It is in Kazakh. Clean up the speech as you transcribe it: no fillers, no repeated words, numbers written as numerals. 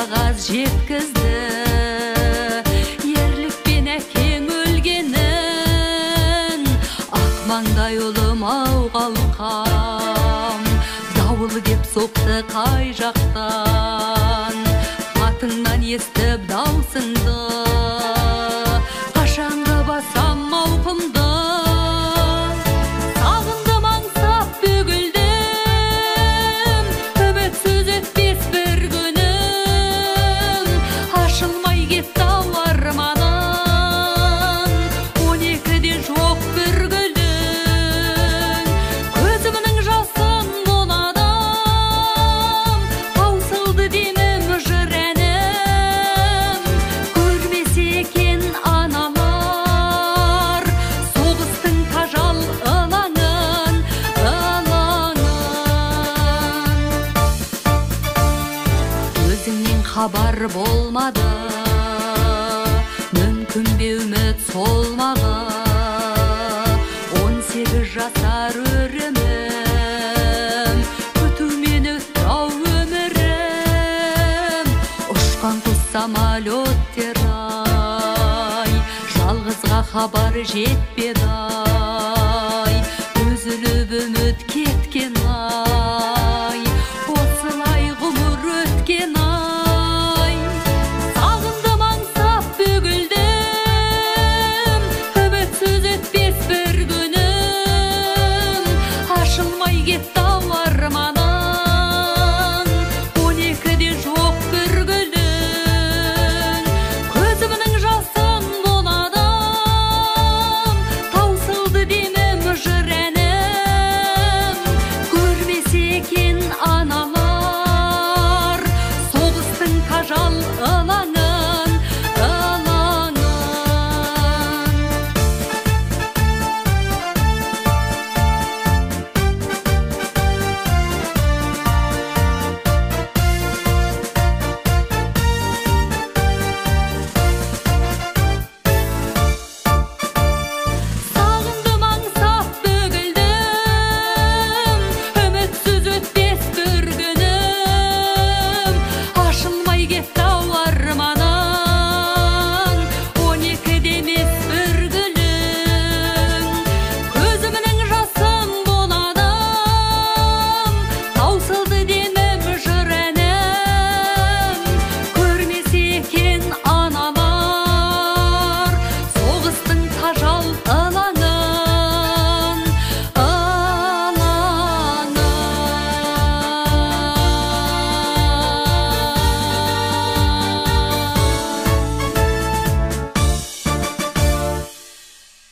қағаз жеткізді, ерлікпен әкең өлгенін. Ақ маңдай ұлым ау қалқам, дауыл кеп соқты қай жақтан. Атыңнан естіп даусыңды, қашанғы басам мауқымды. Сағындым аңсап бөгілдім, үмітсіз өтпес бір күнім. Ашылмай кетті ау арманым, 12-де жоқ бір гүлің. Көзімнің жасын мұладым, таусылды демім жыр әнім. Көрмесе екен аналар соғыстың тажал ылаңын. Өзіңнен хабар болмады, мүмкін бе үміт солмағы. 18 жасар өрімім, күтумен өтті ау өмірім. Ұшқан құс самолеттер ай, жалғызға хабар жетпе